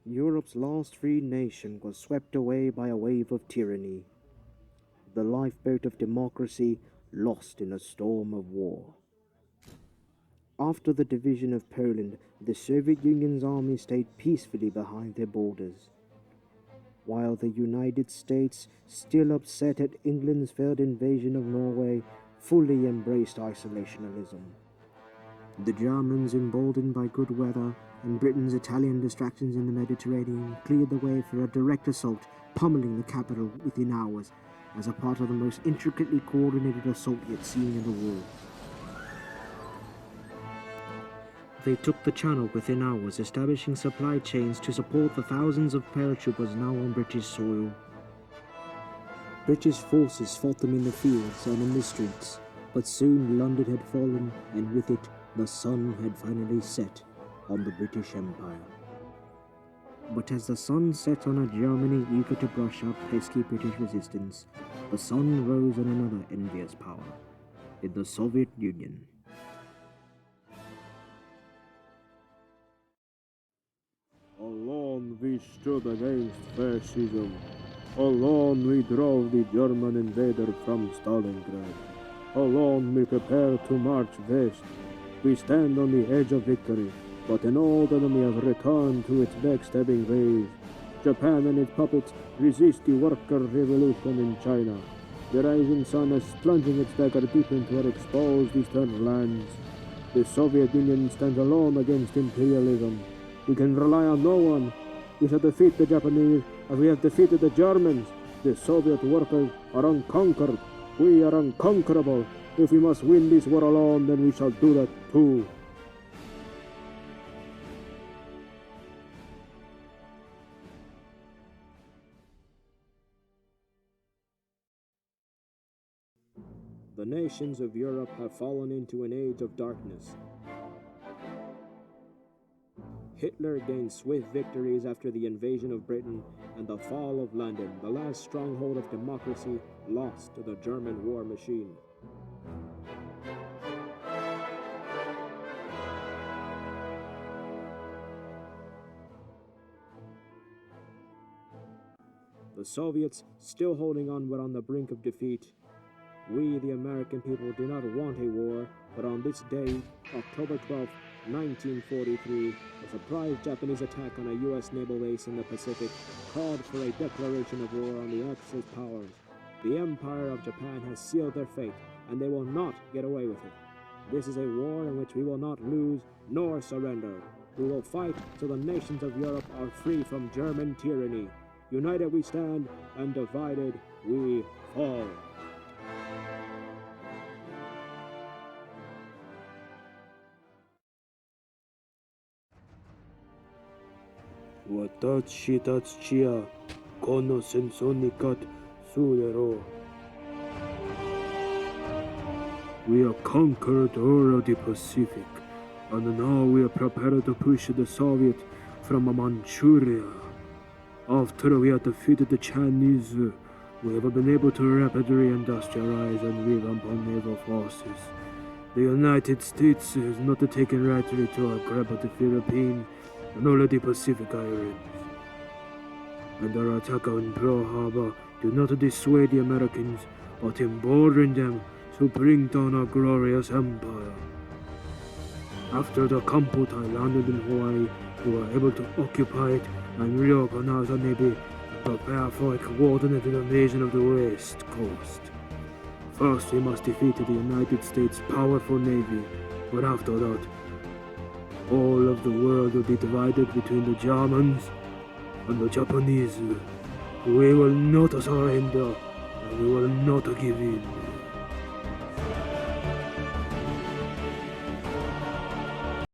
Europe's last free nation was swept away by a wave of tyranny, the lifeboat of democracy lost in a storm of war. After the division of Poland, the Soviet Union's army stayed peacefully behind their borders, while the United States, still upset at England's failed invasion of Norway, fully embraced isolationism. The Germans, emboldened by good weather and Britain's Italian distractions in the Mediterranean, cleared the way for a direct assault, pummeling the capital within hours, as a part of the most intricately coordinated assault yet seen in the war. They took the Channel within hours, establishing supply chains to support the thousands of paratroopers now on British soil. British forces fought them in the fields and in the streets, but soon London had fallen, and with it the sun had finally set on the British Empire. But as the sun set on a Germany eager to brush up pesky British resistance, the sun rose on another envious power, in the Soviet Union. Alone we stood against fascism. Alone we drove the German invader from Stalingrad. Alone we prepare to march west. We stand on the edge of victory, but an old enemy has returned to its backstabbing ways. Japan and its puppets resist the worker revolution in China. The rising sun is plunging its dagger deep into our exposed eastern lands. The Soviet Union stands alone against imperialism. We can rely on no one. We shall defeat the Japanese as we have defeated the Germans. The Soviet workers are unconquered. We are unconquerable. If we must win this war alone, then we shall do that too. The nations of Europe have fallen into an age of darkness. Hitler gained swift victories after the invasion of Britain and the fall of London, the last stronghold of democracy lost to the German war machine. The Soviets, still holding on, were on the brink of defeat. We, the American people, do not want a war, but on this day, October 12th, 1943, a surprise Japanese attack on a U.S. naval base in the Pacific called for a declaration of war on the Axis powers. The Empire of Japan has sealed their fate, and they will not get away with it. This is a war in which we will not lose nor surrender. We will fight till the nations of Europe are free from German tyranny. United we stand, and divided we fall. 私たちはこの戦争に勝つだろう。We are conquered all of the Pacific, and now we are prepared to push the Soviet from Manchuria. After we have defeated the Chinese, we have been able to rapidly industrialize and revamp our naval forces. The United States has not taken rightly to our grab of the Philippines and all of the Pacific Islands. And our attack on Pearl Harbor did not dissuade the Americans, but emboldened them to bring down our glorious empire. After the Kamputai landed in Hawaii, we were able to occupy it and reorganize our navy and prepare for a coordinated invasion of the West Coast. First, we must defeat the United States' powerful navy, but after that, all of the world will be divided between the Germans and the Japanese. We will not surrender, and we will not give in.